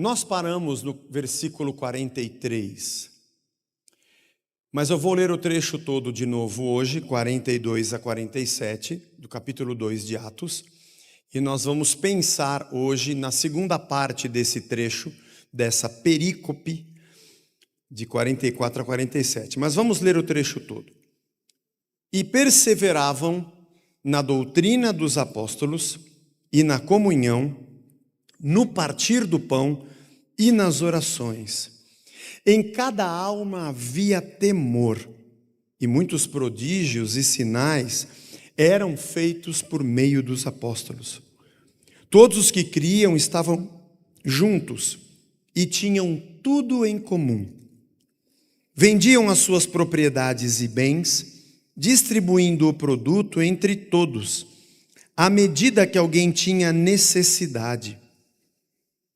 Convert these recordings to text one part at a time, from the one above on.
Nós paramos no versículo 43, mas eu vou ler o trecho todo de novo hoje, 42 a 47, do capítulo 2 de Atos, e nós vamos pensar hoje na segunda parte desse trecho, dessa perícope, de 44 a 47. Mas vamos ler o trecho todo. E perseveravam na doutrina dos apóstolos e na comunhão, no partir do pão e nas orações. Em cada alma havia temor, e muitos prodígios e sinais eram feitos por meio dos apóstolos. Todos os que criam estavam juntos e tinham tudo em comum. Vendiam as suas propriedades e bens, distribuindo o produto entre todos, à medida que alguém tinha necessidade.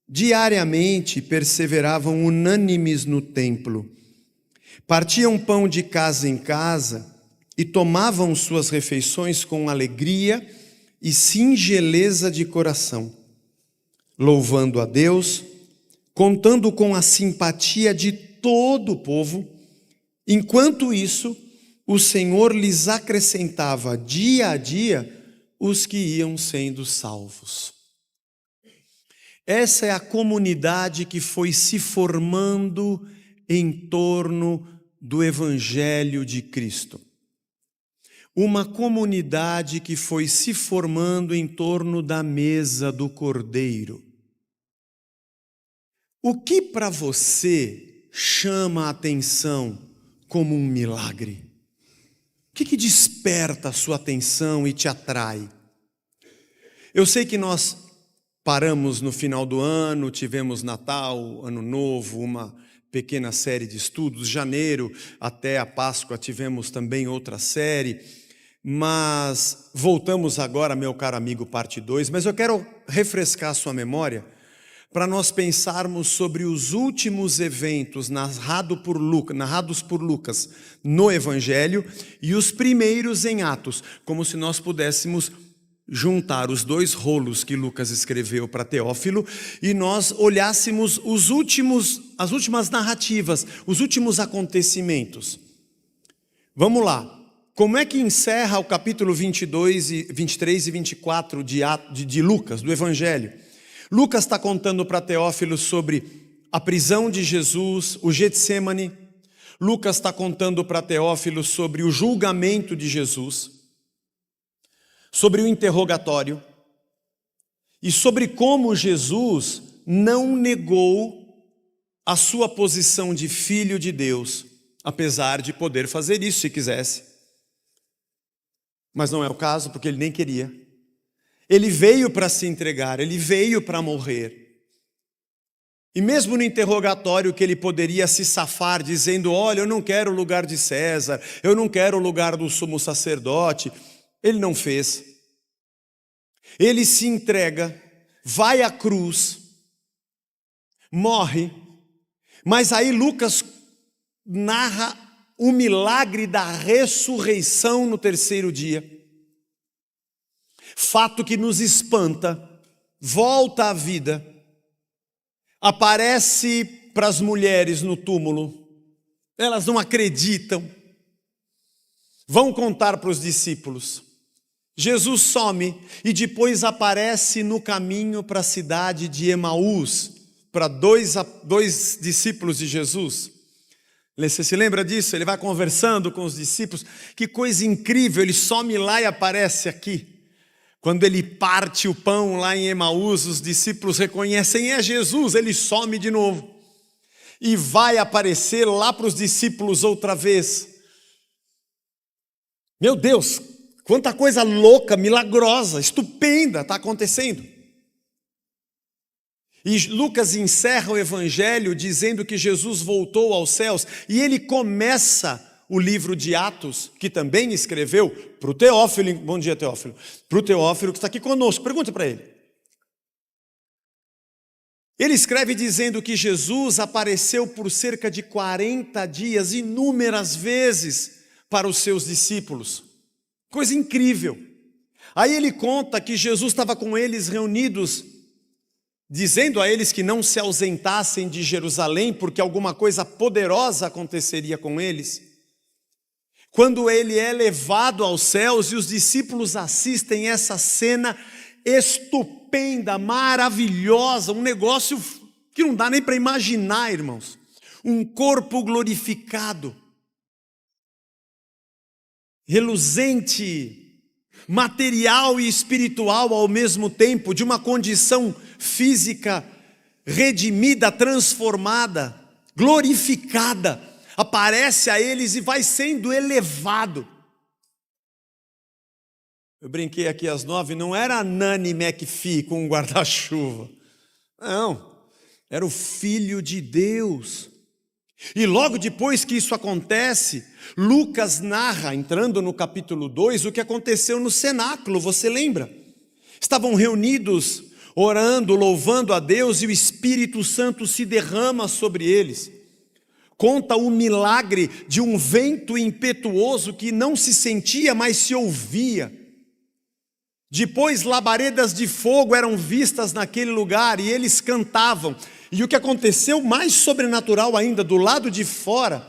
Diariamente perseveravam unânimes no templo, partiam pão de casa em casa e tomavam suas refeições com alegria e singeleza de coração, louvando a Deus, contando com a simpatia de todo o povo. Enquanto isso, o Senhor lhes acrescentava dia a dia os que iam sendo salvos. Essa é a comunidade que foi se formando em torno do Evangelho de Cristo. Uma comunidade que foi se formando em torno da mesa do Cordeiro. O que para você chama a atenção como um milagre? O que desperta a sua atenção e te atrai? Eu sei que nós paramos no final do ano, tivemos Natal, Ano Novo, uma pequena série de estudos, janeiro até a Páscoa tivemos também outra série, mas voltamos agora, meu caro amigo, parte 2, mas eu quero refrescar a sua memória para nós pensarmos sobre os últimos eventos narrados por Lucas no Evangelho e os primeiros em Atos, como se nós pudéssemos juntar os dois rolos que Lucas escreveu para Teófilo e nós olhássemos as últimas narrativas, os últimos acontecimentos. Vamos lá. Como é que encerra o capítulo 22, 23 e 24 de Lucas, do Evangelho? Lucas está contando para Teófilo sobre a prisão de Jesus, o Getsêmani. Lucas está contando para Teófilo sobre o julgamento de Jesus, sobre o interrogatório e sobre como Jesus não negou a sua posição de filho de Deus, apesar de poder fazer isso se quisesse. Mas não é o caso, porque ele nem queria. Ele veio para se entregar, ele veio para morrer. E mesmo no interrogatório que ele poderia se safar dizendo, olha, eu não quero o lugar de César, eu não quero o lugar do sumo sacerdote, ele não fez. Ele se entrega, vai à cruz, morre, mas aí Lucas narra o milagre da ressurreição no terceiro dia. Fato que nos espanta, volta à vida, aparece para as mulheres no túmulo, elas não acreditam, vão contar para os discípulos. Jesus some e depois aparece no caminho para a cidade de Emaús, para dois discípulos de Jesus. Você se lembra disso? Ele vai conversando com os discípulos, que coisa incrível, ele some lá e aparece aqui. Quando ele parte o pão lá em Emaús, os discípulos reconhecem, é Jesus, ele some de novo. E vai aparecer lá para os discípulos outra vez. Meu Deus, quanta coisa louca, milagrosa, estupenda está acontecendo. E Lucas encerra o Evangelho dizendo que Jesus voltou aos céus. E ele começa o livro de Atos, que também escreveu para o Teófilo. Bom dia, Teófilo. Para o Teófilo que está aqui conosco. Pergunta para ele. Ele escreve dizendo que Jesus apareceu por cerca de 40 dias, inúmeras vezes, para os seus discípulos. Coisa incrível. Aí ele conta que Jesus estava com eles reunidos dizendo a eles que não se ausentassem de Jerusalém, porque alguma coisa poderosa aconteceria com eles. Quando ele é levado aos céus e os discípulos assistem essa cena estupenda, maravilhosa, um negócio que não dá nem para imaginar, irmãos. Um corpo glorificado, reluzente, material e espiritual ao mesmo tempo, de uma condição física redimida, transformada, glorificada, aparece a eles e vai sendo elevado. Eu brinquei aqui às 9, não era a Nanny McPhee com um guarda-chuva, não, era o Filho de Deus. E logo depois que isso acontece, Lucas narra, entrando no capítulo 2, o que aconteceu no cenáculo, você lembra? Estavam reunidos, orando, louvando a Deus, e o Espírito Santo se derrama sobre eles. Conta o milagre de um vento impetuoso que não se sentia, mas se ouvia. Depois labaredas de fogo eram vistas naquele lugar e eles cantavam. E o que aconteceu mais sobrenatural ainda, do lado de fora,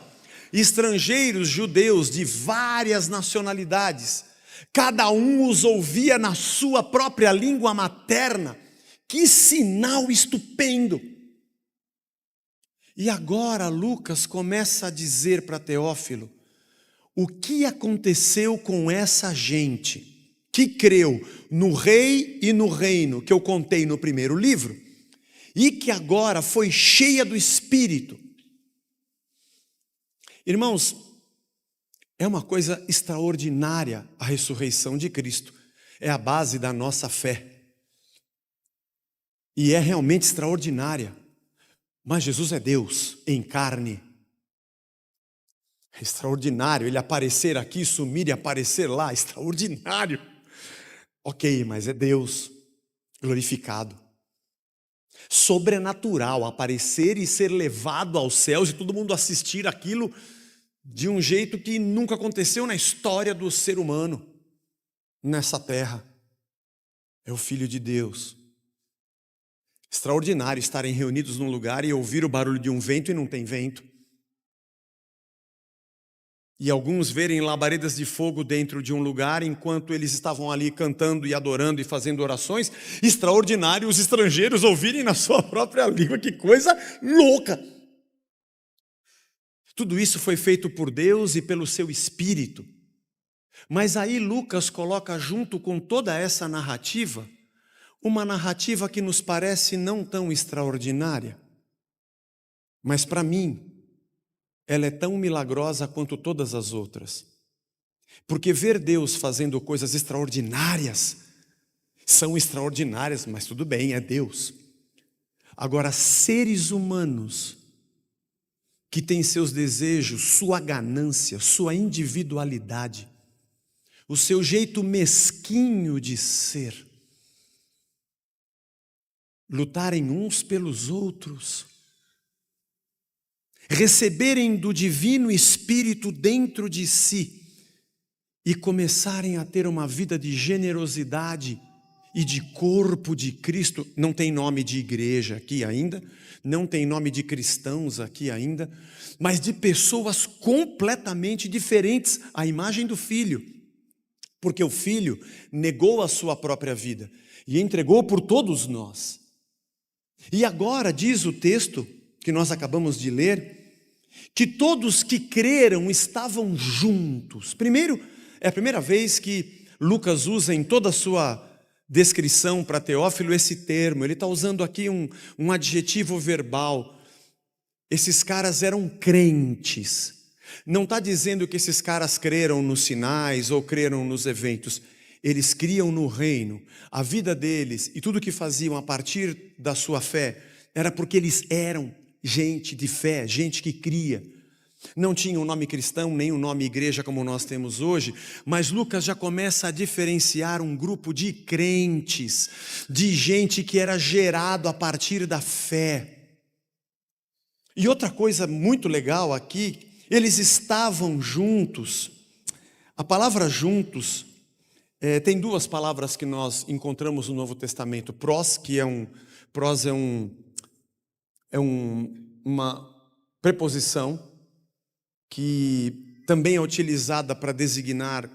estrangeiros judeus de várias nacionalidades, cada um os ouvia na sua própria língua materna. Que sinal estupendo! E agora Lucas começa a dizer para Teófilo o que aconteceu com essa gente que creu no rei e no reino que eu contei no primeiro livro e que agora foi cheia do Espírito. Irmãos, é uma coisa extraordinária a ressurreição de Cristo, é a base da nossa fé e é realmente extraordinária. Mas Jesus é Deus em carne. É extraordinário ele aparecer aqui, sumir e aparecer lá, extraordinário. Ok, mas é Deus glorificado. Sobrenatural, aparecer e ser levado aos céus e todo mundo assistir aquilo de um jeito que nunca aconteceu na história do ser humano nessa terra. É o Filho de Deus. Extraordinário estarem reunidos num lugar e ouvir o barulho de um vento e não tem vento. E alguns verem labaredas de fogo dentro de um lugar enquanto eles estavam ali cantando e adorando e fazendo orações. Extraordinário os estrangeiros ouvirem na sua própria língua, que coisa louca! Tudo isso foi feito por Deus e pelo seu Espírito. Mas aí Lucas coloca junto com toda essa narrativa, uma narrativa que nos parece não tão extraordinária, mas para mim, ela é tão milagrosa quanto todas as outras. Porque ver Deus fazendo coisas extraordinárias, são extraordinárias, mas tudo bem, é Deus. Agora, seres humanos, que têm seus desejos, sua ganância, sua individualidade, o seu jeito mesquinho de ser, lutarem uns pelos outros, receberem do Divino Espírito dentro de si e começarem a ter uma vida de generosidade e de corpo de Cristo. Não tem nome de igreja aqui ainda, não tem nome de cristãos aqui ainda, mas de pessoas completamente diferentes à imagem do Filho, porque o Filho negou a sua própria vida e entregou por todos nós. E agora diz o texto que nós acabamos de ler, que todos que creram estavam juntos. Primeiro, é a primeira vez que Lucas usa em toda a sua descrição para Teófilo esse termo. Ele está usando aqui um adjetivo verbal. Esses caras eram crentes. Não está dizendo que esses caras creram nos sinais ou creram nos eventos. Eles criam no reino. A vida deles e tudo que faziam a partir da sua fé era porque eles eram gente de fé, gente que cria. Não tinha um nome cristão, nem um nome igreja como nós temos hoje, mas Lucas já começa a diferenciar um grupo de crentes, de gente que era gerado a partir da fé. E outra coisa muito legal aqui, eles estavam juntos. A palavra juntos, tem duas palavras que nós encontramos no Novo Testamento. Pros, que é um Pros uma preposição que também é utilizada para designar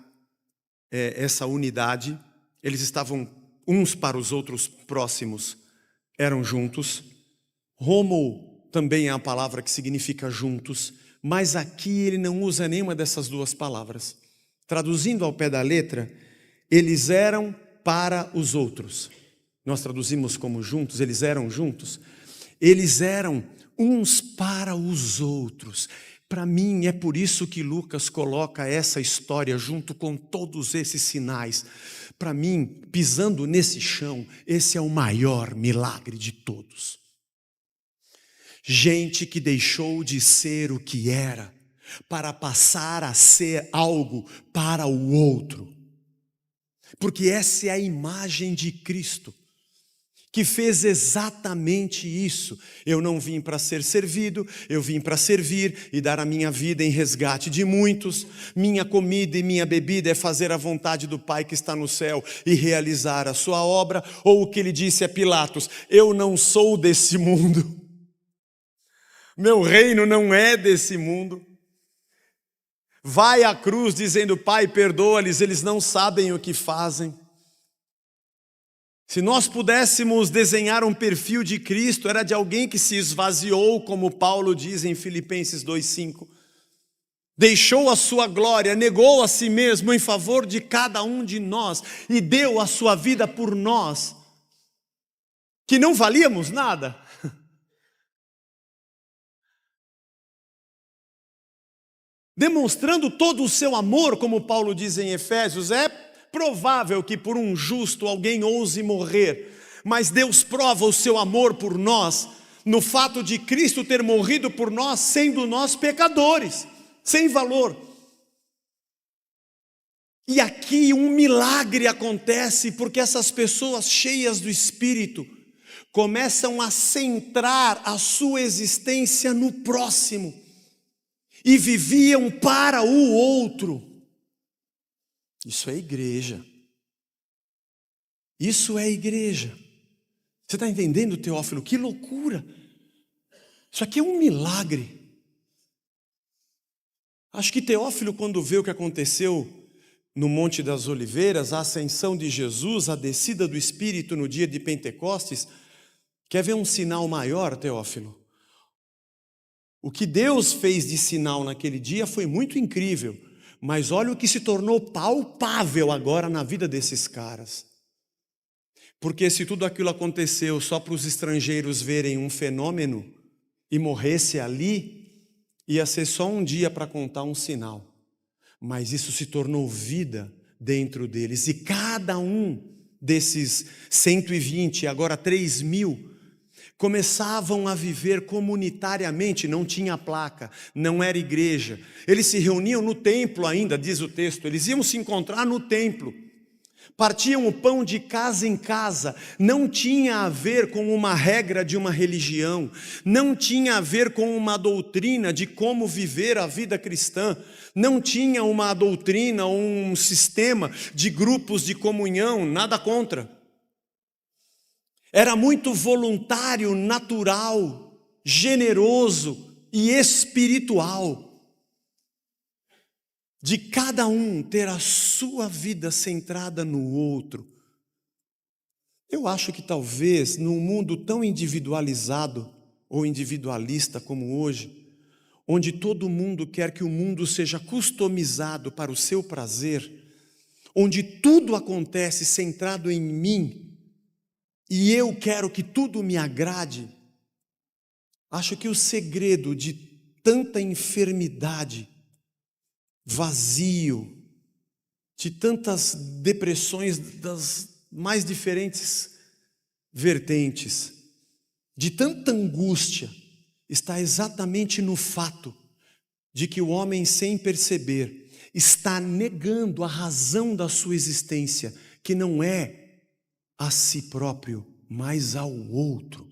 essa unidade. Eles estavam uns para os outros próximos, eram juntos. Homo também é a palavra que significa juntos, mas aqui ele não usa nenhuma dessas duas palavras. Traduzindo ao pé da letra, eles eram para os outros. Nós traduzimos como juntos, eles eram juntos. Eles eram uns para os outros. Para mim, é por isso que Lucas coloca essa história junto com todos esses sinais. Para mim, pisando nesse chão, esse é o maior milagre de todos. Gente que deixou de ser o que era, para passar a ser algo para o outro. Porque essa é a imagem de Cristo, que fez exatamente isso. Eu não vim para ser servido, eu vim para servir e dar a minha vida em resgate de muitos. Minha comida e minha bebida é fazer a vontade do Pai que está no céu e realizar a sua obra. Ou o que ele disse a Pilatos: eu não sou desse mundo, meu reino não é desse mundo. Vai à cruz dizendo: Pai, perdoa-lhes, eles não sabem o que fazem. Se nós pudéssemos desenhar um perfil de Cristo, era de alguém que se esvaziou, como Paulo diz em Filipenses 2,5. Deixou a sua glória, negou a si mesmo em favor de cada um de nós e deu a sua vida por nós, que não valíamos nada. Demonstrando todo o seu amor, como Paulo diz em Efésios. É provável que por um justo alguém ouse morrer, mas Deus prova o seu amor por nós no fato de Cristo ter morrido por nós, sendo nós pecadores, sem valor. E aqui um milagre acontece, porque essas pessoas cheias do Espírito começam a centrar a sua existência no próximo e viviam para o outro. Isso é igreja. Isso é igreja. Você está entendendo, Teófilo? Que loucura! Isso aqui é um milagre. Acho que Teófilo, quando vê o que aconteceu no Monte das Oliveiras, a ascensão de Jesus, a descida do Espírito no dia de Pentecostes, quer ver um sinal maior, Teófilo? O que Deus fez de sinal naquele dia foi muito incrível. Mas olha o que se tornou palpável agora na vida desses caras. Porque se tudo aquilo aconteceu só para os estrangeiros verem um fenômeno e morresse ali, ia ser só um dia para contar um sinal. Mas isso se tornou vida dentro deles. E cada um desses 120, agora 3.000, começavam a viver comunitariamente. Não tinha placa, não era igreja. Eles se reuniam no templo ainda, diz o texto. Eles iam se encontrar no templo. Partiam o pão de casa em casa. Não tinha a ver com uma regra de uma religião. Não tinha a ver com uma doutrina de como viver a vida cristã. Não tinha uma doutrina ou um sistema de grupos de comunhão, nada contra. Era muito voluntário, natural, generoso e espiritual, de cada um ter a sua vida centrada no outro. Eu acho que talvez num mundo tão individualizado ou individualista como hoje, onde todo mundo quer que o mundo seja customizado para o seu prazer, onde tudo acontece centrado em mim, e eu quero que tudo me agrade, acho que o segredo de tanta enfermidade, vazio, de tantas depressões das mais diferentes vertentes, de tanta angústia, está exatamente no fato de que o homem, sem perceber, está negando a razão da sua existência, que não é a si próprio, mas ao outro.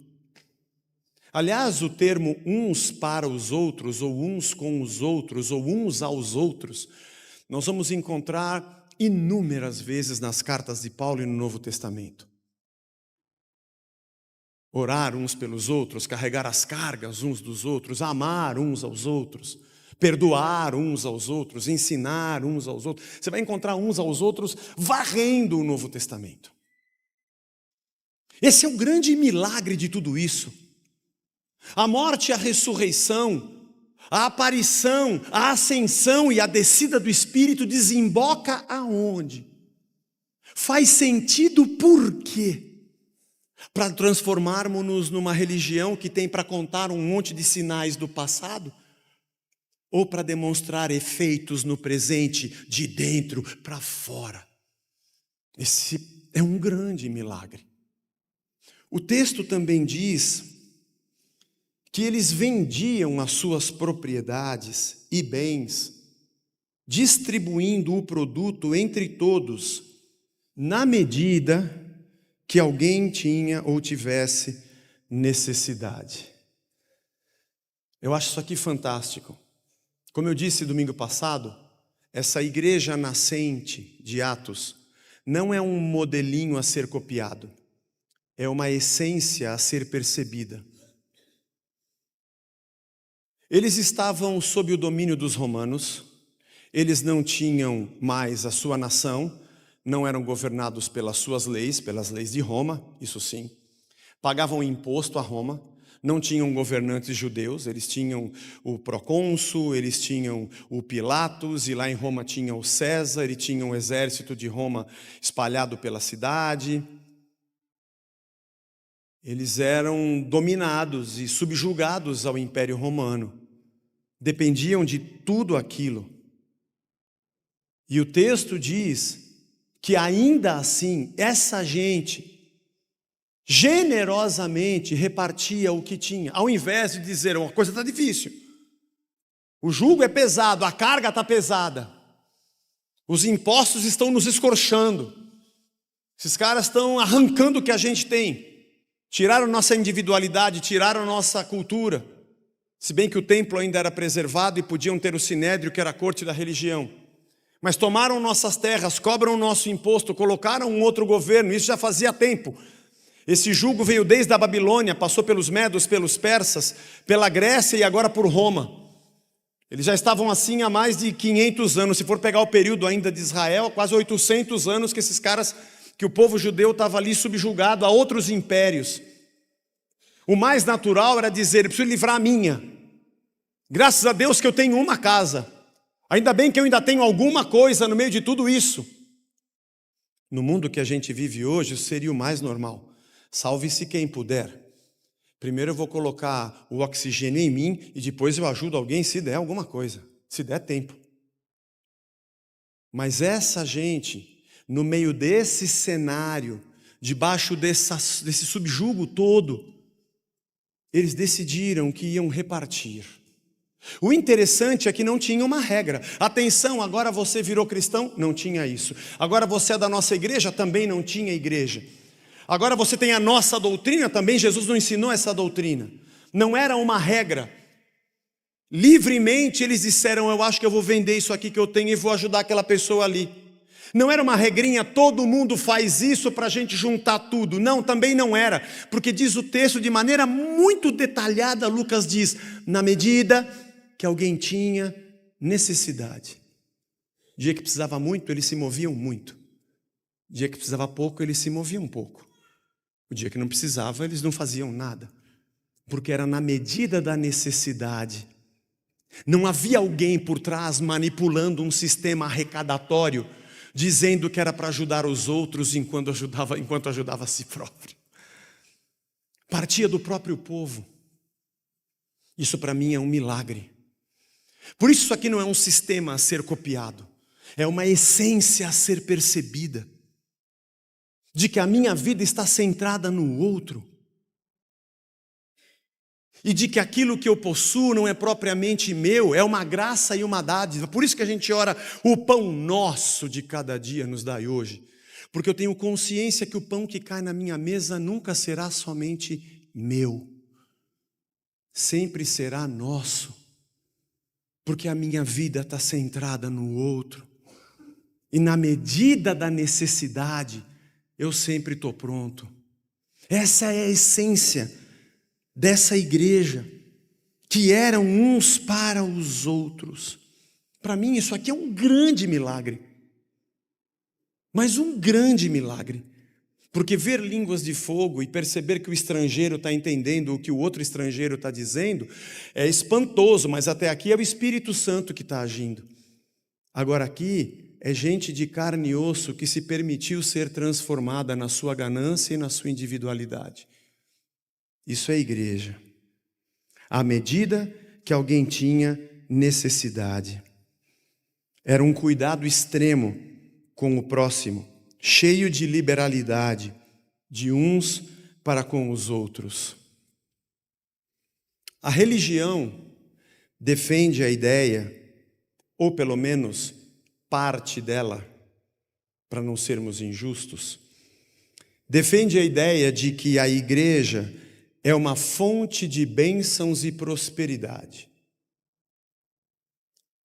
Aliás, o termo uns para os outros, ou uns com os outros, ou uns aos outros, nós vamos encontrar inúmeras vezes nas cartas de Paulo e no Novo Testamento. Orar uns pelos outros, carregar as cargas uns dos outros, amar uns aos outros, perdoar uns aos outros, ensinar uns aos outros. Você vai encontrar uns aos outros varrendo o Novo Testamento. Esse é o grande milagre de tudo isso. A morte e a ressurreição, a aparição, a ascensão e a descida do Espírito desemboca aonde? Faz sentido por quê? Para transformarmos-nos numa religião que tem para contar um monte de sinais do passado? Ou para demonstrar efeitos no presente, de dentro para fora? Esse é um grande milagre. O texto também diz que eles vendiam as suas propriedades e bens, distribuindo o produto entre todos, na medida que alguém tinha ou tivesse necessidade. Eu acho isso aqui fantástico. Como eu disse domingo passado, essa igreja nascente de Atos não é um modelinho a ser copiado, é uma essência a ser percebida. Eles estavam sob o domínio dos romanos, eles não tinham mais a sua nação, não eram governados pelas suas leis, pelas leis de Roma, isso sim. Pagavam imposto a Roma, não tinham governantes judeus, eles tinham o procônsul, eles tinham o Pilatos, e lá em Roma tinha o César, e tinha o exército de Roma espalhado pela cidade. Eles eram dominados e subjugados ao Império Romano, dependiam de tudo aquilo. E o texto diz que ainda assim, essa gente generosamente repartia o que tinha, ao invés de dizer, uma coisa está difícil, o jugo é pesado, a carga está pesada, os impostos estão nos escorchando, esses caras estão arrancando o que a gente tem, tiraram nossa individualidade, tiraram nossa cultura, se bem que o templo ainda era preservado e podiam ter o sinédrio, que era a corte da religião. Mas tomaram nossas terras, cobram o nosso imposto, colocaram um outro governo, isso já fazia tempo. Esse jugo veio desde a Babilônia, passou pelos medos, pelos persas, pela Grécia e agora por Roma. Eles já estavam assim há mais de 500 anos, se for pegar o período ainda de Israel, quase 800 anos que esses caras, que o povo judeu estava ali subjugado a outros impérios. O mais natural era dizer, eu preciso livrar a minha. Graças a Deus que eu tenho uma casa. Ainda bem que eu ainda tenho alguma coisa no meio de tudo isso. No mundo que a gente vive hoje, isso seria o mais normal. Salve-se quem puder. Primeiro eu vou colocar o oxigênio em mim e depois eu ajudo alguém se der alguma coisa, se der tempo. Mas essa gente, no meio desse cenário, debaixo desse subjugo todo, eles decidiram que iam repartir. O interessante é que não tinha uma regra. Atenção, agora você virou cristão? Não tinha isso. Agora você é da nossa igreja? Também não tinha igreja. Agora você tem a nossa doutrina? Também Jesus não ensinou essa doutrina. Não era uma regra. Livremente eles disseram, eu acho que eu vou vender isso aqui que eu tenho e vou ajudar aquela pessoa ali. Não era uma regrinha, todo mundo faz isso para a gente juntar tudo. Não, também não era. Porque diz o texto de maneira muito detalhada, Lucas diz, na medida que alguém tinha necessidade. Dia que precisava muito, eles se moviam muito. Dia que precisava pouco, eles se moviam pouco. O dia que não precisava, eles não faziam nada. Porque era na medida da necessidade. Não havia alguém por trás manipulando um sistema arrecadatório, dizendo que era para ajudar os outros enquanto ajudava a si próprio. Partia do próprio povo. Isso para mim é um milagre. Por isso aqui não é um sistema a ser copiado, é uma essência a ser percebida, de que a minha vida está centrada no outro, e de que aquilo que eu possuo não é propriamente meu, é uma graça e uma dádiva. Por isso que a gente ora, o pão nosso de cada dia nos dai hoje, porque eu tenho consciência que o pão que cai na minha mesa nunca será somente meu, sempre será nosso. Porque a minha vida está centrada no outro. E na medida da necessidade, eu sempre estou pronto. Essa é a essência dessa igreja, que eram uns para os outros. Para mim, isso aqui é um grande milagre. Mas um grande milagre. Porque ver línguas de fogo e perceber que o estrangeiro está entendendo o que o outro estrangeiro está dizendo é espantoso, mas até aqui é o Espírito Santo que está agindo. Agora aqui é gente de carne e osso que se permitiu ser transformada na sua ganância e na sua individualidade. Isso é igreja. À medida que alguém tinha necessidade. Era um cuidado extremo com o próximo, cheio de liberalidade, de uns para com os outros. A religião defende a ideia, ou pelo menos parte dela, para não sermos injustos, defende a ideia de que a igreja é uma fonte de bênçãos e prosperidade.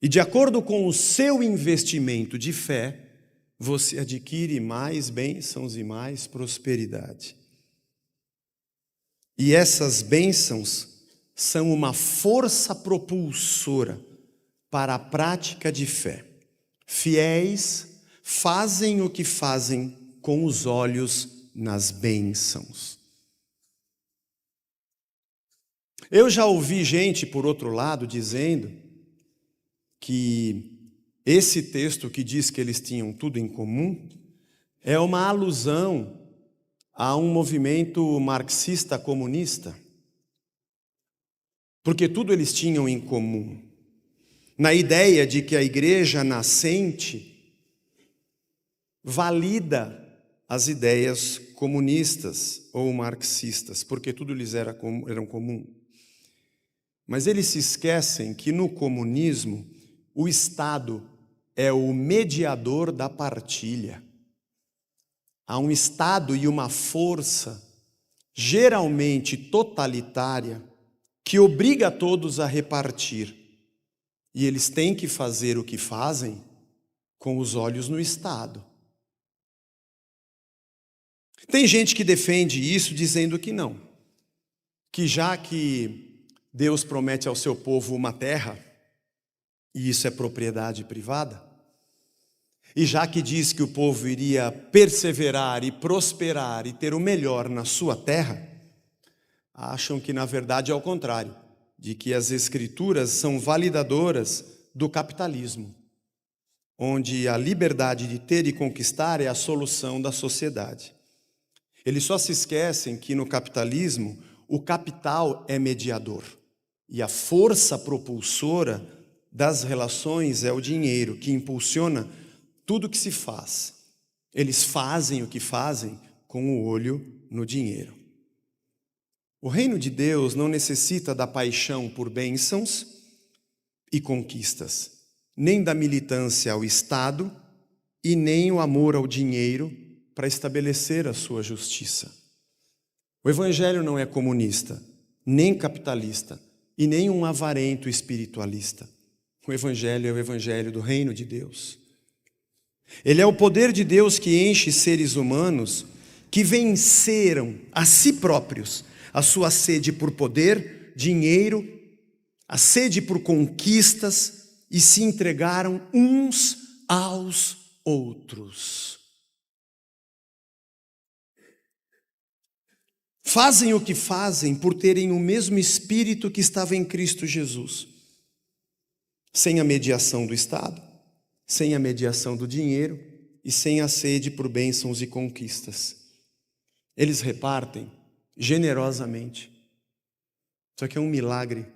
E de acordo com o seu investimento de fé, você adquire mais bênçãos e mais prosperidade. E essas bênçãos são uma força propulsora para a prática de fé. Fiéis fazem o que fazem com os olhos nas bênçãos. Eu já ouvi gente, por outro lado, dizendo que esse texto que diz que eles tinham tudo em comum é uma alusão a um movimento marxista-comunista, porque tudo eles tinham em comum, na ideia de que a igreja nascente valida as ideias comunistas ou marxistas, porque tudo lhes era comum. Mas eles se esquecem que no comunismo o Estado é o mediador da partilha. Há um Estado e uma força, geralmente totalitária, que obriga todos a repartir. E eles têm que fazer o que fazem com os olhos no Estado. Tem gente que defende isso dizendo que não, que já que Deus promete ao seu povo uma terra, e isso é propriedade privada, e já que diz que o povo iria perseverar e prosperar e ter o melhor na sua terra, acham que na verdade é o contrário, de que as escrituras são validadoras do capitalismo, onde a liberdade de ter e conquistar é a solução da sociedade. Eles só se esquecem que no capitalismo o capital é mediador e a força propulsora das relações é o dinheiro, que impulsiona tudo que se faz. Eles fazem o que fazem com o olho no dinheiro. O reino de Deus não necessita da paixão por bênçãos e conquistas, nem da militância ao Estado e nem o amor ao dinheiro para estabelecer a sua justiça. O Evangelho não é comunista, nem capitalista e nem um avarento espiritualista. O Evangelho é o Evangelho do reino de Deus. Ele é o poder de Deus que enche seres humanos que venceram a si próprios a sua sede por poder, dinheiro, a sede por conquistas e se entregaram uns aos outros. Fazem o que fazem por terem o mesmo espírito que estava em Cristo Jesus, sem a mediação do Estado, sem a mediação do dinheiro e sem a sede por bênçãos e conquistas. Eles repartem generosamente. Isso aqui é um milagre,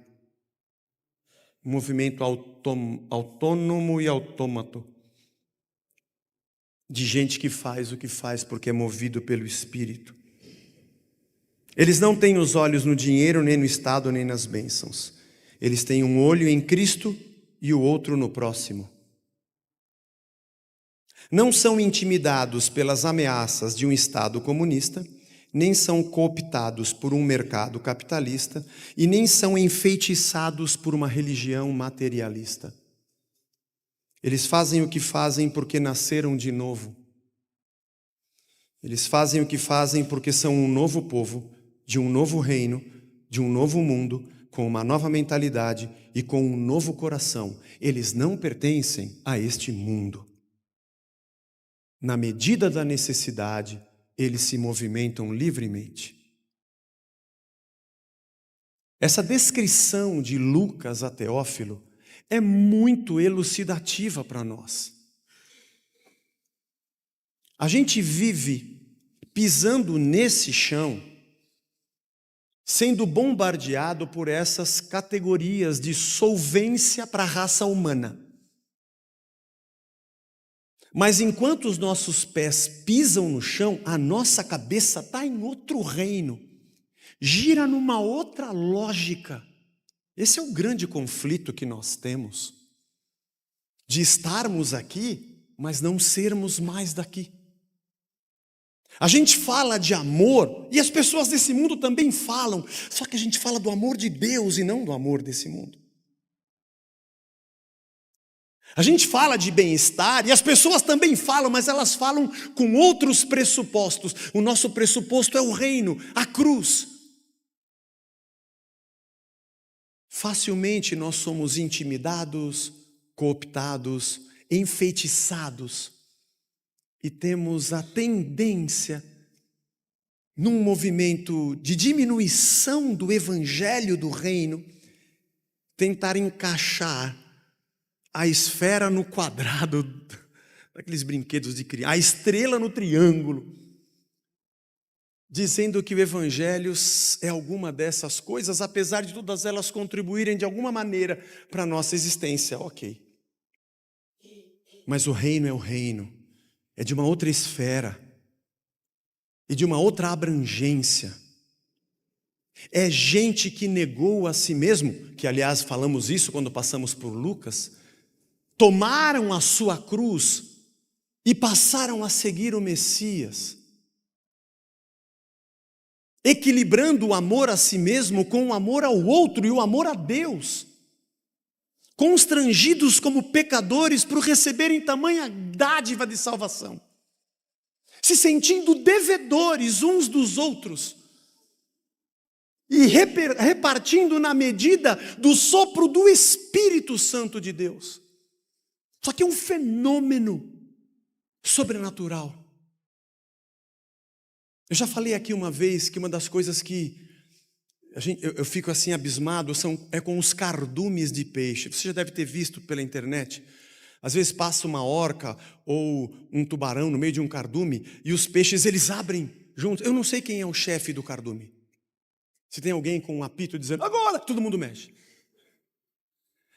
um movimento autônomo e autômato, de gente que faz o que faz porque é movido pelo Espírito. Eles não têm os olhos no dinheiro, nem no Estado, nem nas bênçãos. Eles têm um olho em Cristo e o outro no próximo. Não são intimidados pelas ameaças de um Estado comunista, nem são cooptados por um mercado capitalista e nem são enfeitiçados por uma religião materialista. Eles fazem o que fazem porque nasceram de novo. Eles fazem o que fazem porque são um novo povo, de um novo reino, de um novo mundo, com uma nova mentalidade e com um novo coração. Eles não pertencem a este mundo. Na medida da necessidade, eles se movimentam livremente. Essa descrição de Lucas a Teófilo é muito elucidativa para nós. A gente vive pisando nesse chão, sendo bombardeado por essas categorias de solvência para a raça humana. Mas enquanto os nossos pés pisam no chão, a nossa cabeça está em outro reino, gira numa outra lógica. Esse é o grande conflito que nós temos, de estarmos aqui, mas não sermos mais daqui. A gente fala de amor, e as pessoas desse mundo também falam, só que a gente fala do amor de Deus e não do amor desse mundo. A gente fala de bem-estar, e as pessoas também falam, mas elas falam com outros pressupostos. O nosso pressuposto é o reino, a cruz. Facilmente nós somos intimidados, cooptados, enfeitiçados, e temos a tendência, num movimento de diminuição do evangelho do reino, tentar encaixar a esfera no quadrado, daqueles brinquedos de criança, a estrela no triângulo, dizendo que o evangelho é alguma dessas coisas, apesar de todas elas contribuírem de alguma maneira para a nossa existência. Ok. Mas o reino é o reino, é de uma outra esfera e de uma outra abrangência. É gente que negou a si mesmo, que aliás falamos isso quando passamos por Lucas, tomaram a sua cruz e passaram a seguir o Messias, equilibrando o amor a si mesmo com o amor ao outro e o amor a Deus, constrangidos como pecadores por receberem tamanha dádiva de salvação, se sentindo devedores uns dos outros e repartindo na medida do sopro do Espírito Santo de Deus. Só que é um fenômeno sobrenatural. Eu já falei aqui uma vez que uma das coisas que eu fico assim abismado é com os cardumes de peixe. Você já deve ter visto pela internet. Às vezes passa uma orca ou um tubarão no meio de um cardume e os peixes eles abrem juntos. Eu não sei quem é o chefe do cardume. Se tem alguém com um apito dizendo, agora, todo mundo mexe.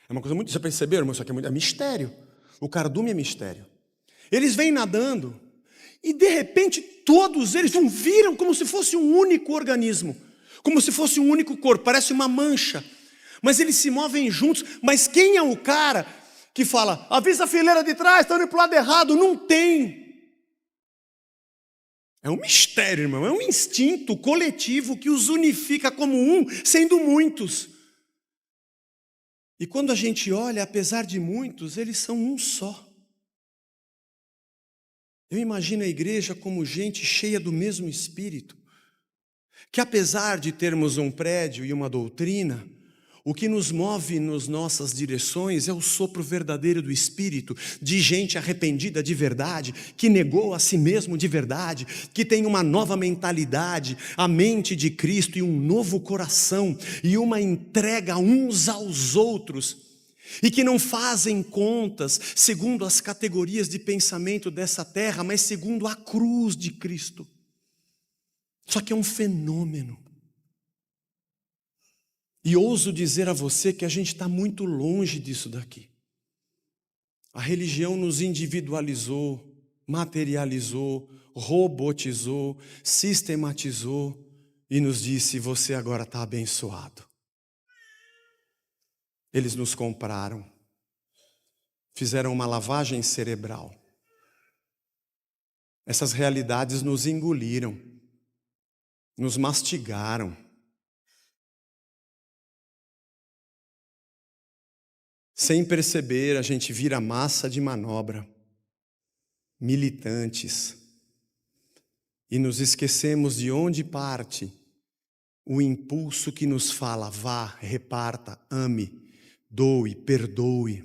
É uma coisa muito... Já perceberam, irmão? Isso aqui é mistério. O cardume é mistério. Eles vêm nadando e de repente todos eles viram como se fosse um único organismo, como se fosse um único corpo, parece uma mancha, mas eles se movem juntos. Mas quem é o cara que fala, avisa a fileira de trás, estão indo para o lado errado? Não tem. É um mistério, irmão, é um instinto coletivo que os unifica como um, sendo muitos. E quando a gente olha, apesar de muitos, eles são um só. Eu imagino a igreja como gente cheia do mesmo Espírito, que apesar de termos um prédio e uma doutrina, o que nos move nas nossas direções é o sopro verdadeiro do Espírito, de gente arrependida de verdade, que negou a si mesmo de verdade, que tem uma nova mentalidade, a mente de Cristo e um novo coração, e uma entrega uns aos outros, e que não fazem contas segundo as categorias de pensamento dessa terra, mas segundo a cruz de Cristo. Só que é um fenômeno. E ouso dizer a você que a gente está muito longe disso daqui. A religião nos individualizou, materializou, robotizou, sistematizou e nos disse, você agora está abençoado. Eles nos compraram, fizeram uma lavagem cerebral. Essas realidades nos engoliram, nos mastigaram. Sem perceber, a gente vira massa de manobra, militantes, e nos esquecemos de onde parte o impulso que nos fala: vá, reparta, ame, doe, perdoe,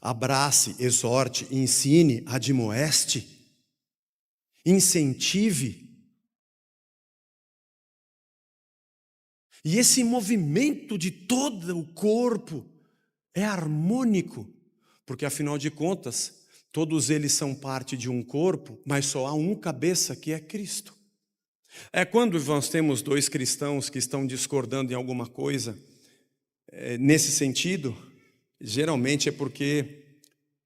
abrace, exorte, ensine, admoeste, incentive. E esse movimento de todo o corpo é harmônico, porque afinal de contas, todos eles são parte de um corpo, mas só há um cabeça, que é Cristo. É quando nós temos dois cristãos que estão discordando em alguma coisa, nesse sentido, geralmente é porque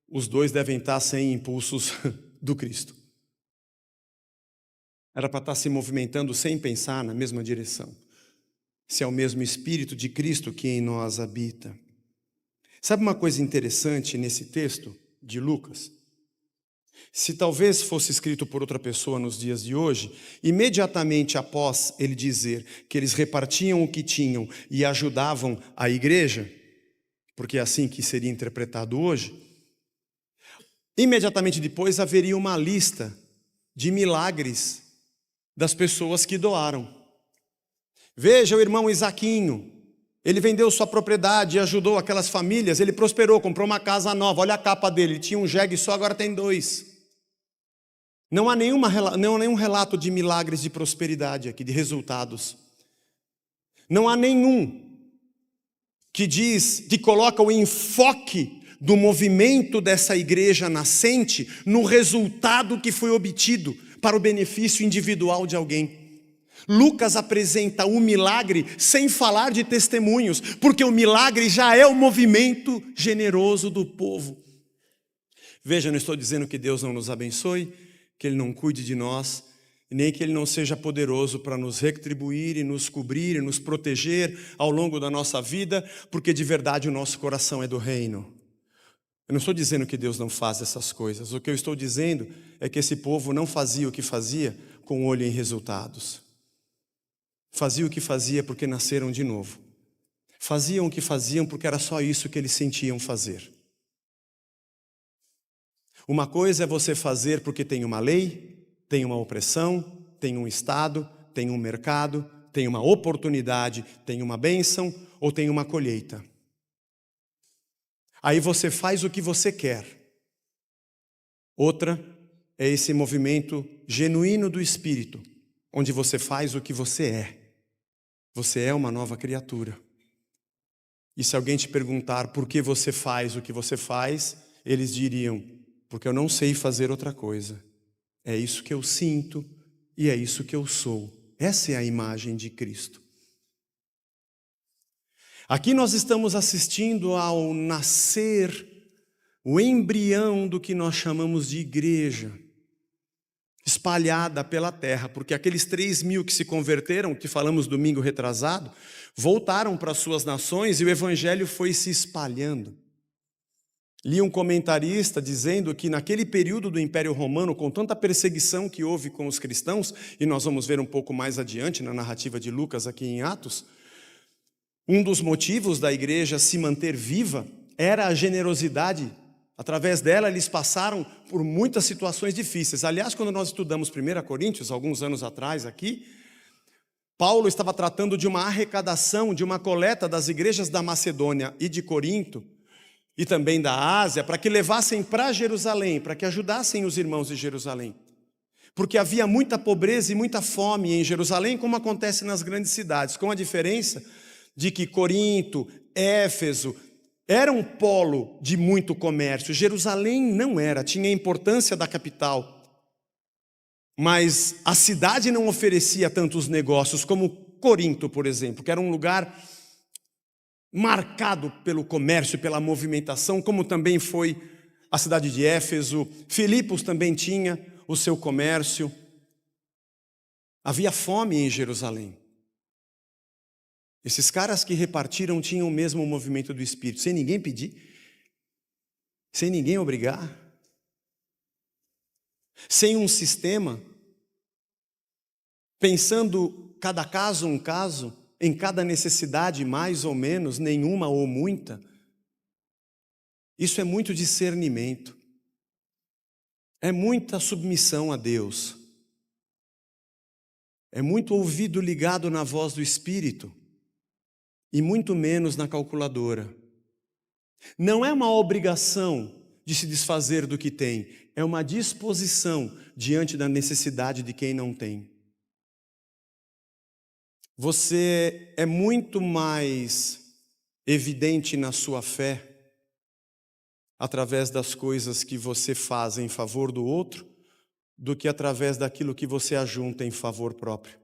os dois devem estar sem impulsos do Cristo. Era para estar se movimentando sem pensar na mesma direção. Se é o mesmo Espírito de Cristo que em nós habita. Sabe uma coisa interessante nesse texto de Lucas? Se talvez fosse escrito por outra pessoa nos dias de hoje, imediatamente após ele dizer que eles repartiam o que tinham e ajudavam a igreja, porque é assim que seria interpretado hoje, imediatamente depois haveria uma lista de milagres das pessoas que doaram. Veja o irmão Isaquinho, ele vendeu sua propriedade e ajudou aquelas famílias, ele prosperou, comprou uma casa nova, olha a capa dele, ele tinha um jegue só, agora tem 2. Não há nenhum relato de milagres de prosperidade aqui, de resultados. Não há nenhum que coloca o enfoque do movimento dessa igreja nascente no resultado que foi obtido para o benefício individual de alguém. Lucas apresenta o milagre sem falar de testemunhos, porque o milagre já é o movimento generoso do povo. Veja, não estou dizendo que Deus não nos abençoe, que Ele não cuide de nós, nem que Ele não seja poderoso para nos retribuir e nos cobrir e nos proteger ao longo da nossa vida, porque de verdade o nosso coração é do reino. Eu não estou dizendo que Deus não faz essas coisas, o que eu estou dizendo é que esse povo não fazia o que fazia com olho em resultados. Fazia o que fazia porque nasceram de novo. Faziam o que faziam porque era só isso que eles sentiam fazer. Uma coisa é você fazer porque tem uma lei, tem uma opressão, tem um Estado, tem um mercado, tem uma oportunidade, tem uma bênção ou tem uma colheita. Aí você faz o que você quer. Outra é esse movimento genuíno do Espírito, onde você faz o que você é. Você é uma nova criatura. E se alguém te perguntar por que você faz o que você faz, eles diriam: porque eu não sei fazer outra coisa. É isso que eu sinto e é isso que eu sou. Essa é a imagem de Cristo. Aqui nós estamos assistindo ao nascer, o embrião do que nós chamamos de igreja, espalhada pela terra, porque aqueles 3.000 que se converteram, que falamos domingo retrasado, voltaram para suas nações e o evangelho foi se espalhando. Li um comentarista dizendo que naquele período do Império Romano, com tanta perseguição que houve com os cristãos, e nós vamos ver um pouco mais adiante na narrativa de Lucas aqui em Atos, um dos motivos da igreja se manter viva era a generosidade. Através dela eles passaram por muitas situações difíceis. Aliás, quando nós estudamos 1 Coríntios, alguns anos atrás aqui, Paulo estava tratando de uma arrecadação, de uma coleta das igrejas da Macedônia e de Corinto, e também da Ásia, para que levassem para Jerusalém, para que ajudassem os irmãos de Jerusalém. Porque havia muita pobreza e muita fome em Jerusalém, como acontece nas grandes cidades, com a diferença de que Corinto, Éfeso, era um polo de muito comércio. Jerusalém não era, tinha a importância da capital. Mas a cidade não oferecia tantos negócios como Corinto, por exemplo, que era um lugar marcado pelo comércio, pela movimentação, como também foi a cidade de Éfeso. Filipos também tinha o seu comércio. Havia fome em Jerusalém. Esses caras que repartiram tinham o mesmo movimento do Espírito, sem ninguém pedir, sem ninguém obrigar, sem um sistema, pensando cada caso um caso, em cada necessidade mais ou menos, nenhuma ou muita. Isso é muito discernimento. é muita submissão a Deus, é muito ouvido ligado na voz do Espírito e muito menos na calculadora. Não é uma obrigação de se desfazer do que tem, é uma disposição diante da necessidade de quem não tem. Você é muito mais evidente na sua fé através das coisas que você faz em favor do outro do que através daquilo que você ajunta em favor próprio.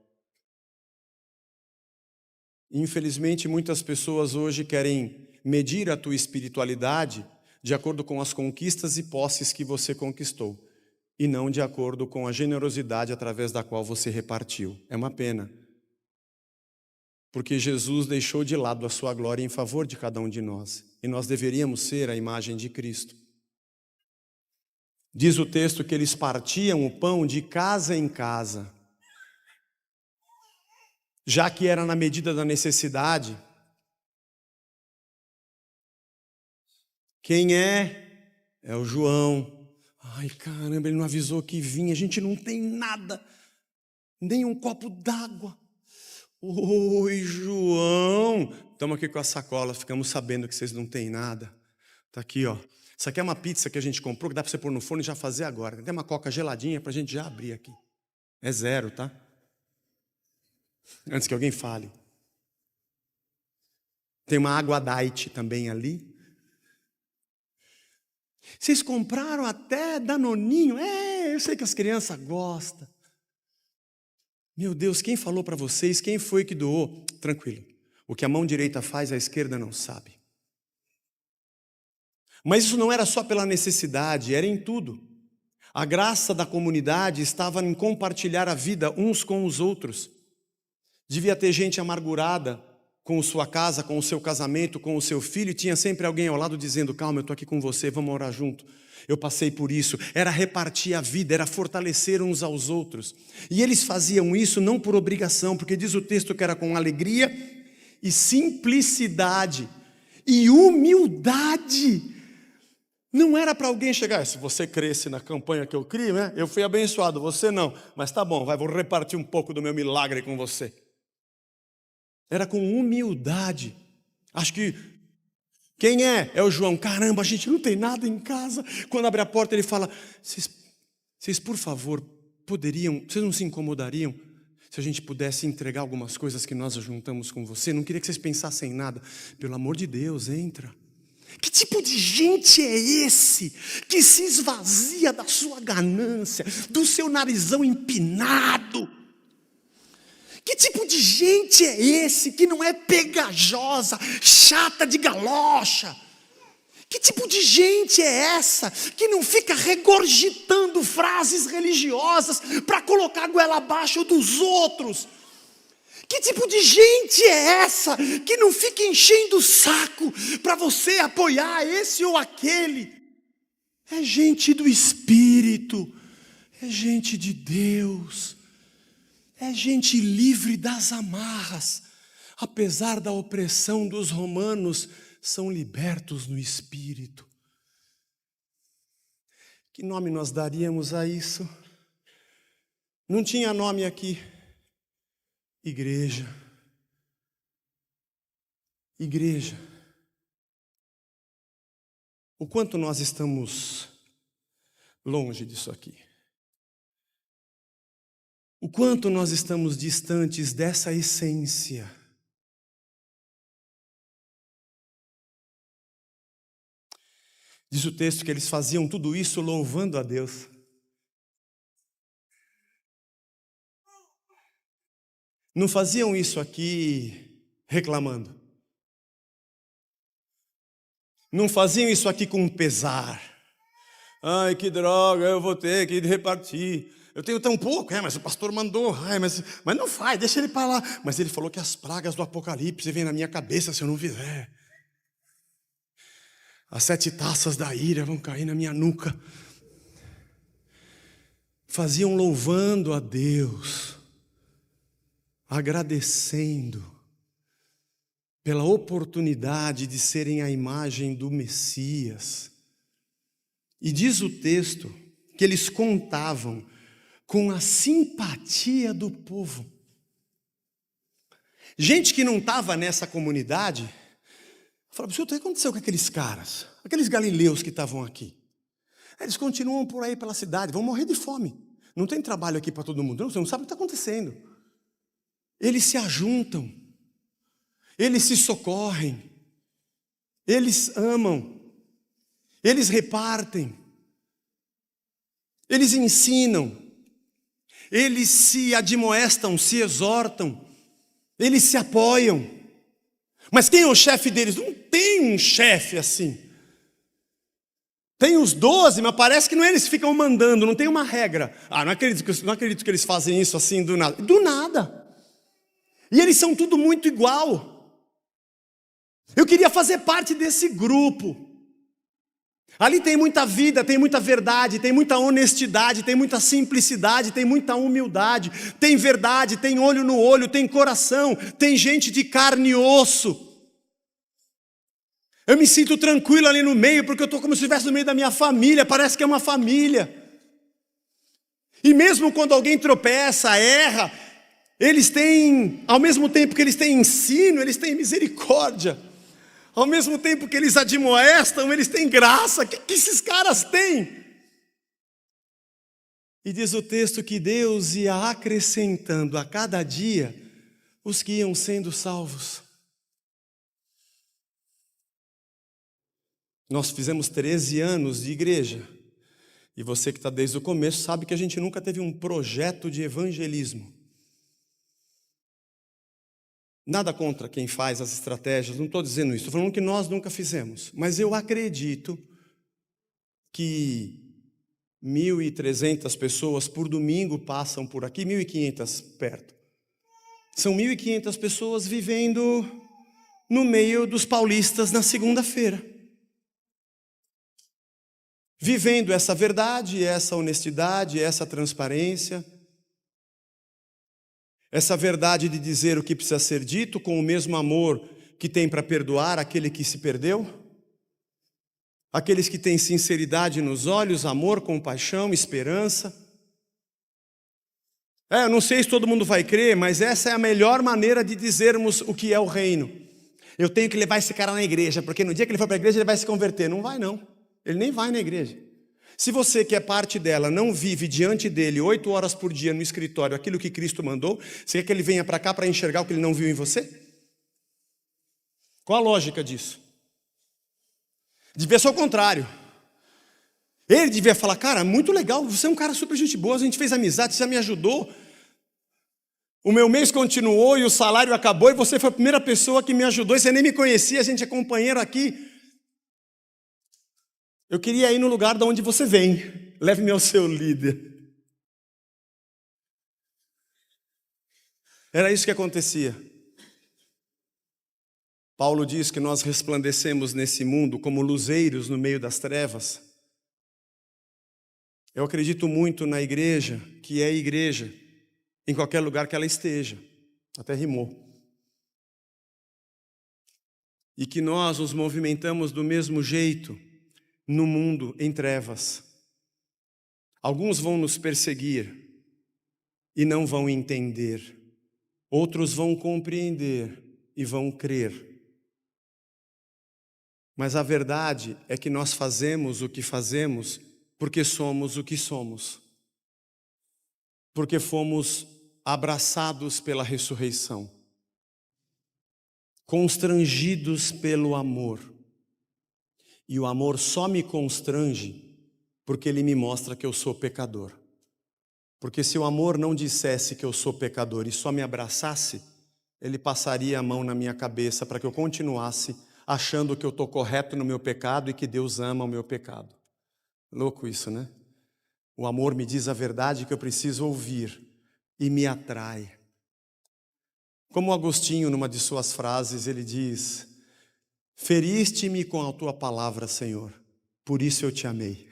Infelizmente, muitas pessoas hoje querem medir a tua espiritualidade de acordo com as conquistas e posses que você conquistou, e não de acordo com a generosidade através da qual você repartiu. É uma pena, porque Jesus deixou de lado a sua glória em favor de cada um de nós, e nós deveríamos ser a imagem de Cristo. Diz o texto que eles partiam o pão de casa em casa, já que era na medida da necessidade. Quem é? É o João. Ai, caramba, ele não avisou que vinha, a gente não tem nada, nem um copo d'água. Oi, João. Estamos aqui com a sacola, ficamos sabendo que vocês não têm nada. Está aqui, ó. Isso aqui é uma pizza que a gente comprou, que dá para você pôr no forno e já fazer agora. Tem uma coca geladinha para a gente já abrir aqui. É 0, tá? Antes que alguém fale. Tem uma água diet também ali. Vocês compraram até Danoninho? Eu sei que as crianças gostam. Meu Deus, quem falou para vocês? Quem foi que doou? Tranquilo. O que a mão direita faz, a esquerda não sabe. Mas isso não era só pela necessidade, era em tudo. A graça da comunidade estava em compartilhar a vida uns com os outros. Devia ter gente amargurada com sua casa, com o seu casamento, com o seu filho, e tinha sempre alguém ao lado dizendo: calma, eu estou aqui com você, vamos orar junto. Eu passei por isso. Era repartir a vida, era fortalecer uns aos outros. E eles faziam isso não por obrigação, porque diz o texto que era com alegria e simplicidade e humildade. Não era para alguém chegar: se você cresce na campanha que eu crio, né? Eu fui abençoado, você não. Mas tá bom, vou repartir um pouco do meu milagre com você. Era com humildade. Acho que quem é? É o João. Caramba, a gente não tem nada em casa. Quando abre a porta ele fala: vocês por favor poderiam, vocês não se incomodariam se a gente pudesse entregar algumas coisas que nós juntamos com você? Não queria que vocês pensassem em nada. Pelo amor de Deus, entra. Que tipo de gente é esse que se esvazia da sua ganância, do seu narizão empinado? Que tipo de gente é esse que não é pegajosa, chata de galocha? Que tipo de gente é essa que não fica regurgitando frases religiosas para colocar a goela abaixo dos outros? Que tipo de gente é essa que não fica enchendo o saco para você apoiar esse ou aquele? É gente do Espírito, é gente de Deus. É gente livre das amarras. Apesar da opressão dos romanos, são libertos no Espírito. Que nome nós daríamos a isso? Não tinha nome aqui. Igreja. Igreja. O quanto nós estamos longe disso aqui. O quanto nós estamos distantes dessa essência. Diz o texto que eles faziam tudo isso louvando a Deus. Não faziam isso aqui reclamando. Não faziam isso aqui com pesar. Ai, que droga, eu vou ter que repartir. Eu tenho tão pouco, mas o pastor mandou, mas não faz, deixa ele para lá. Mas ele falou que as pragas do Apocalipse vêm na minha cabeça se eu não fizer. As 7 taças da ira vão cair na minha nuca. Faziam louvando a Deus, agradecendo pela oportunidade de serem a imagem do Messias. E diz o texto que eles contavam com a simpatia do povo. Gente que não estava nessa comunidade, falava: "Senhor, o que aconteceu com aqueles caras? Aqueles galileus que estavam aqui? Eles continuam por aí pela cidade, vão morrer de fome. Não tem trabalho aqui para todo mundo. Não, você não sabe o que está acontecendo." Eles se ajuntam, eles se socorrem, eles amam, eles repartem, eles ensinam, eles se admoestam, se exortam, eles se apoiam. Mas quem é o chefe deles? Não tem um chefe assim. Tem os 12, mas parece que não é eles que ficam mandando, não tem uma regra. Não acredito que eles fazem isso assim do nada. Do nada. E eles são tudo muito igual. Eu queria fazer parte desse grupo. Ali tem muita vida, tem muita verdade, tem muita honestidade, tem muita simplicidade, tem muita humildade, tem verdade, tem olho no olho, tem coração, tem gente de carne e osso. Eu me sinto tranquilo ali no meio, porque eu estou como se estivesse no meio da minha família, parece que é uma família. E mesmo quando alguém tropeça, erra, eles têm, ao mesmo tempo que eles têm ensino, eles têm misericórdia. Ao mesmo tempo que eles admoestam, eles têm graça. O que esses caras têm? E diz o texto que Deus ia acrescentando a cada dia os que iam sendo salvos. Nós fizemos 13 anos de igreja. E você que está desde o começo sabe que a gente nunca teve um projeto de evangelismo. Nada contra quem faz as estratégias, não estou dizendo isso, estou falando que nós nunca fizemos. Mas eu acredito que 1.300 pessoas por domingo passam por aqui, 1.500 perto. São 1.500 pessoas vivendo no meio dos paulistas na segunda-feira. Vivendo essa verdade, essa honestidade, essa transparência. Essa verdade de dizer o que precisa ser dito com o mesmo amor que tem para perdoar aquele que se perdeu. Aqueles que têm sinceridade nos olhos, amor, compaixão, esperança. Eu não sei se todo mundo vai crer, mas essa é a melhor maneira de dizermos o que é o reino. Eu tenho que levar esse cara na igreja, porque no dia que ele for para a igreja ele vai se converter. Não vai não, ele nem vai na igreja. Se você que é parte dela não vive diante dele 8 horas por dia no escritório aquilo que Cristo mandou, você quer que ele venha para cá para enxergar o que ele não viu em você? Qual a lógica disso? Devia ser o contrário. Ele devia falar: "Cara, muito legal, você é um cara super gente boa, a gente fez amizade, você me ajudou. O meu mês continuou e o salário acabou e você foi a primeira pessoa que me ajudou, e você nem me conhecia, a gente é companheiro aqui. Eu queria ir no lugar de onde você vem. Leve-me ao seu líder." Era isso que acontecia. Paulo diz que nós resplandecemos nesse mundo como luzeiros no meio das trevas. Eu acredito muito na igreja, que é igreja, em qualquer lugar que ela esteja. Até rimou. E que nós nos movimentamos do mesmo jeito no mundo em trevas. Alguns vão nos perseguir e não vão entender. Outros vão compreender e vão crer. Mas a verdade é que nós fazemos o que fazemos porque somos o que somos. Porque fomos abraçados pela ressurreição. Constrangidos pelo amor. E o amor só me constrange porque ele me mostra que eu sou pecador. Porque se o amor não dissesse que eu sou pecador e só me abraçasse, ele passaria a mão na minha cabeça para que eu continuasse achando que eu estou correto no meu pecado e que Deus ama o meu pecado. Louco isso, né? O amor me diz a verdade que eu preciso ouvir e me atrai. Como Agostinho, numa de suas frases, ele diz: "Feriste-me com a tua palavra, Senhor, por isso eu te amei."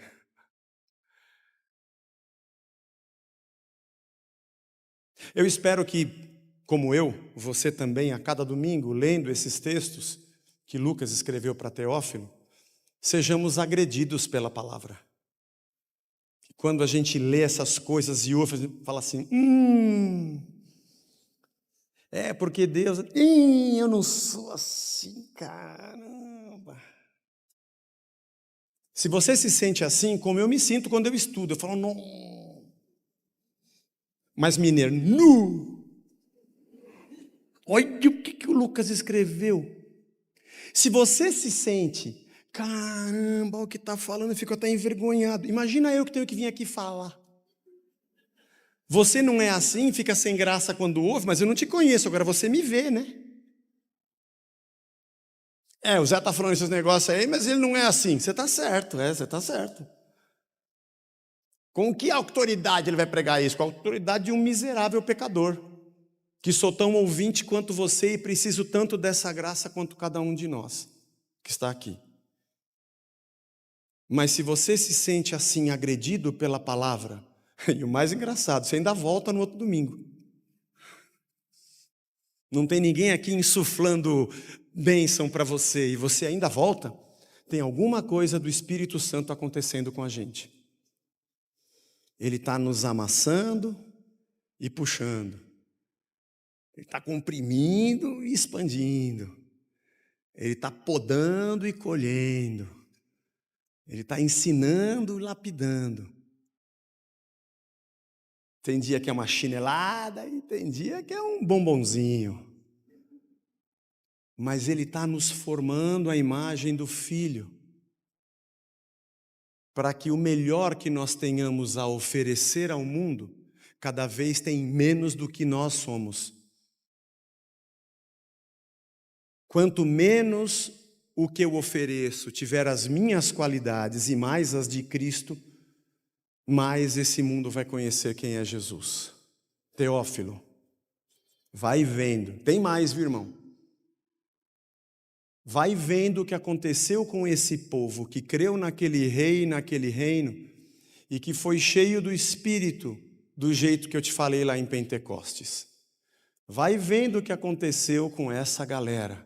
Eu espero que, como eu, você também, a cada domingo, lendo esses textos que Lucas escreveu para Teófilo, sejamos agredidos pela palavra. quando a gente lê essas coisas e ouve, fala assim, porque Deus, eu não sou assim, caramba. Se você se sente assim, como eu me sinto quando eu estudo, eu falo, não. Mas mineiro, nu. Olha o que o Lucas escreveu. Se você se sente, caramba, o que está falando, eu fico até envergonhado. Imagina eu que tenho que vir aqui falar. Você não é assim, fica sem graça quando ouve, mas eu não te conheço, agora você me vê, né? O Zé está falando esses negócios aí, mas ele não é assim. Você está certo, você está certo. Com que autoridade ele vai pregar isso? Com a autoridade de um miserável pecador, que sou tão ouvinte quanto você e preciso tanto dessa graça quanto cada um de nós que está aqui. Mas se você se sente assim agredido pela palavra, e o mais engraçado, você ainda volta no outro domingo. Não tem ninguém aqui insuflando bênção para você e você ainda volta, tem alguma coisa do Espírito Santo acontecendo com a gente. Ele está nos amassando e puxando. Ele está comprimindo e expandindo. Ele está podando e colhendo. Ele está ensinando e lapidando. Tem dia que é uma chinelada e tem dia que é um bombonzinho. Mas Ele está nos formando a imagem do Filho, para que o melhor que nós tenhamos a oferecer ao mundo, cada vez tem menos do que nós somos. Quanto menos o que eu ofereço tiver as minhas qualidades e mais as de Cristo, mais esse mundo vai conhecer quem é Jesus. Teófilo, vai vendo. Tem mais, viu, irmão? Vai vendo o que aconteceu com esse povo que creu naquele rei, naquele reino, e que foi cheio do Espírito, do jeito que eu te falei lá em Pentecostes. Vai vendo o que aconteceu com essa galera.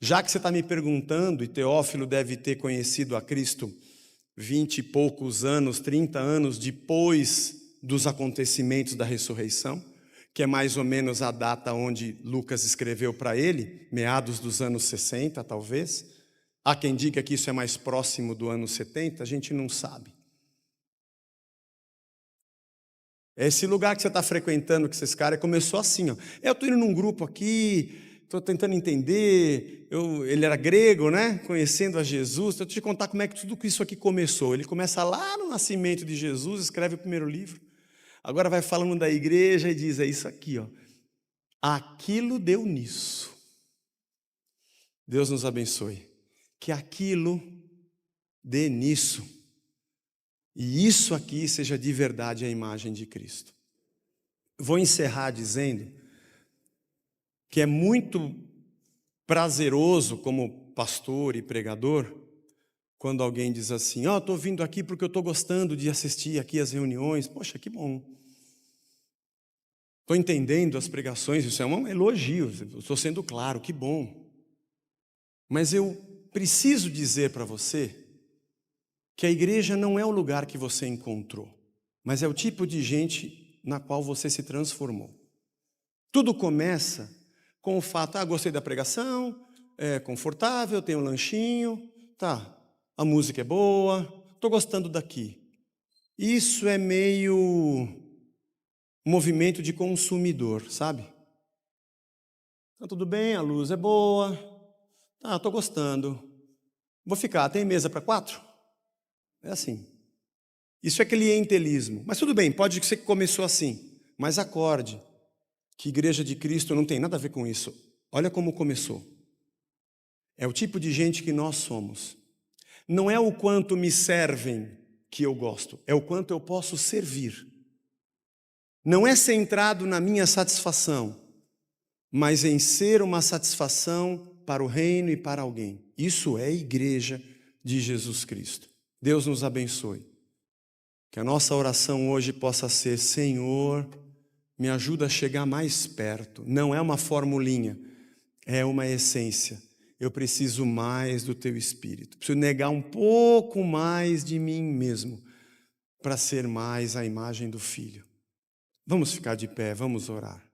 Já que você está me perguntando, e Teófilo deve ter conhecido a Cristo 20 e poucos anos, 30 anos depois dos acontecimentos da ressurreição, que é mais ou menos a data onde Lucas escreveu para ele, meados dos anos 60, talvez. Há quem diga que isso é mais próximo do ano 70, a gente não sabe. Esse lugar que você está frequentando, que esses caras, começou assim, ó. Eu estou indo num grupo aqui, estou tentando entender, ele era grego, né? Conhecendo a Jesus, então eu te contar como é que tudo isso aqui começou. Ele começa lá no nascimento de Jesus, escreve o primeiro livro. Agora vai falando da igreja e diz, é isso aqui, ó. Aquilo deu nisso. Deus nos abençoe. Que aquilo dê nisso. E isso aqui seja de verdade a imagem de Cristo. Vou encerrar dizendo que é muito prazeroso como pastor e pregador, quando alguém diz assim, estou vindo aqui porque eu estou gostando de assistir aqui as reuniões. Poxa, que bom. Estou entendendo as pregações, isso é um elogio, estou sendo claro, que bom. Mas eu preciso dizer para você que a igreja não é o lugar que você encontrou, mas é o tipo de gente na qual você se transformou. Tudo começa com o fato, gostei da pregação, é confortável, tem um lanchinho, a música é boa, estou gostando daqui. Isso é meio movimento de consumidor, sabe? Tudo bem, a luz é boa, estou gostando, vou ficar, tem mesa para 4? É assim. Isso é clientelismo. Mas tudo bem, pode ser que começou assim, mas acorde que Igreja de Cristo não tem nada a ver com isso. Olha como começou. É o tipo de gente que nós somos. Não é o quanto me servem que eu gosto, é o quanto eu posso servir. Não é centrado na minha satisfação, mas em ser uma satisfação para o reino e para alguém. Isso é a Igreja de Jesus Cristo. Deus nos abençoe. Que a nossa oração hoje possa ser, Senhor, me ajuda a chegar mais perto. Não é uma formulinha, é uma essência. Eu preciso mais do Teu Espírito. Preciso negar um pouco mais de mim mesmo, para ser mais a imagem do Filho. Vamos ficar de pé, vamos orar.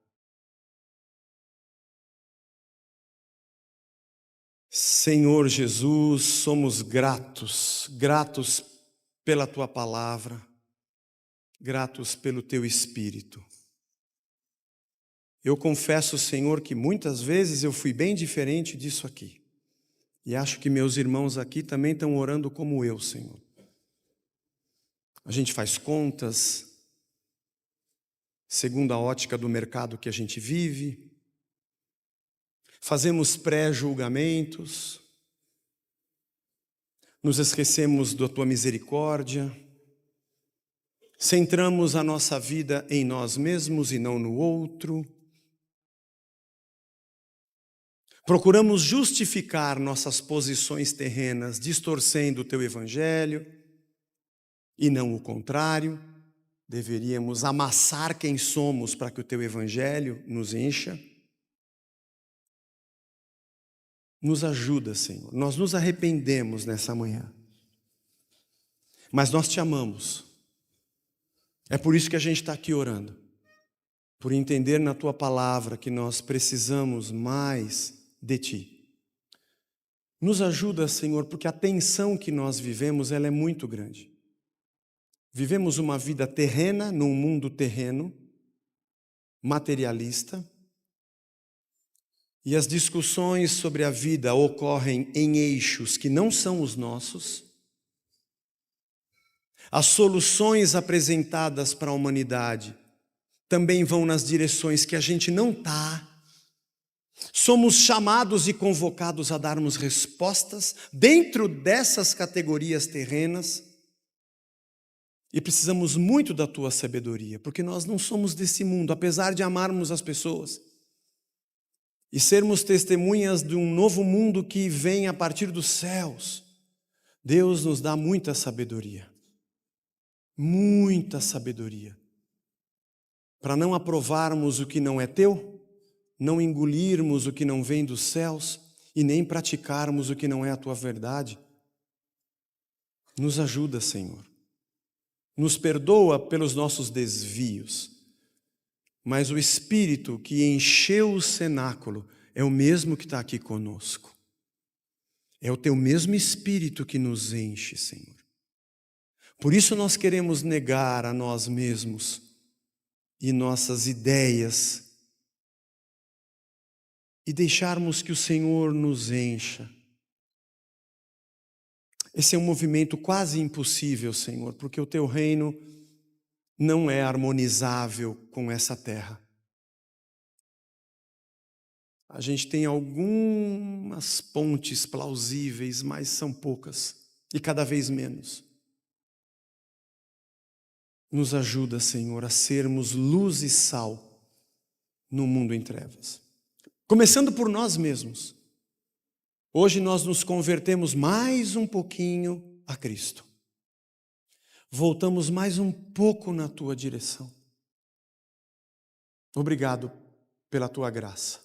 Senhor Jesus, somos gratos pela Tua palavra, gratos pelo Teu Espírito. Eu confesso, Senhor, que muitas vezes eu fui bem diferente disso aqui. E acho que meus irmãos aqui também estão orando como eu, Senhor. A gente faz contas segundo a ótica do mercado que a gente vive. Fazemos pré-julgamentos. Nos esquecemos da Tua misericórdia. Centramos a nossa vida em nós mesmos e não no outro. Procuramos justificar nossas posições terrenas, distorcendo o Teu Evangelho, e não o contrário. Deveríamos amassar quem somos para que o Teu Evangelho nos encha. Nos ajuda, Senhor. Nós nos arrependemos nessa manhã, mas nós Te amamos. É por isso que a gente está aqui orando, por entender na Tua palavra que nós precisamos mais de Ti. Nos ajuda, Senhor, porque a tensão que nós vivemos, ela é muito grande. Vivemos uma vida terrena, num mundo terreno, materialista, e as discussões sobre a vida ocorrem em eixos que não são os nossos. As soluções apresentadas para a humanidade também vão nas direções que a gente não está. Somos chamados e convocados a darmos respostas dentro dessas categorias terrenas e precisamos muito da Tua sabedoria, porque nós não somos desse mundo, apesar de amarmos as pessoas e sermos testemunhas de um novo mundo que vem a partir dos céus. Deus nos dá muita sabedoria, para não aprovarmos o que não é Teu, não engolirmos o que não vem dos céus e nem praticarmos o que não é a Tua verdade. Nos ajuda, Senhor. Nos perdoa pelos nossos desvios, mas o Espírito que encheu o cenáculo é o mesmo que está aqui conosco. É o Teu mesmo Espírito que nos enche, Senhor. Por isso nós queremos negar a nós mesmos e nossas ideias e deixarmos que o Senhor nos encha. Esse é um movimento quase impossível, Senhor, porque o Teu reino não é harmonizável com essa terra. A gente tem algumas pontes plausíveis, mas são poucas e cada vez menos. Nos ajuda, Senhor, a sermos luz e sal no mundo em trevas. Começando por nós mesmos. Hoje nós nos convertemos mais um pouquinho a Cristo. Voltamos mais um pouco na Tua direção. Obrigado pela Tua graça,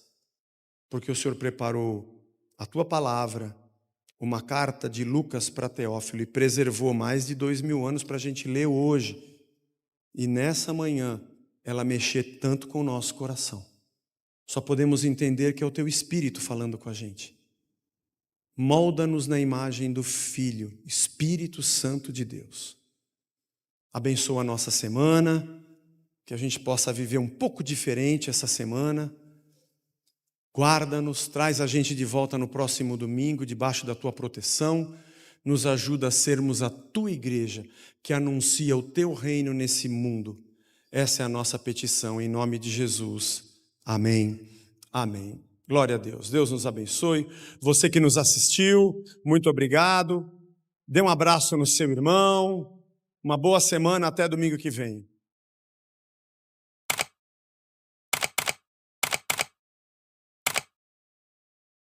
porque o Senhor preparou a Tua palavra, uma carta de Lucas para Teófilo, e preservou mais de 2000 anos para a gente ler hoje. E nessa manhã, ela mexer tanto com o nosso coração. Só podemos entender que é o Teu Espírito falando com a gente. Molda-nos na imagem do Filho, Espírito Santo de Deus. Abençoa a nossa semana, que a gente possa viver um pouco diferente essa semana. Guarda-nos, traz a gente de volta no próximo domingo, debaixo da Tua proteção. Nos ajuda a sermos a Tua igreja, que anuncia o Teu reino nesse mundo. Essa é a nossa petição, em nome de Jesus. Amém. Amém. Glória a Deus. Deus nos abençoe. Você que nos assistiu, muito obrigado. Dê um abraço no seu irmão. Uma boa semana, até domingo que vem.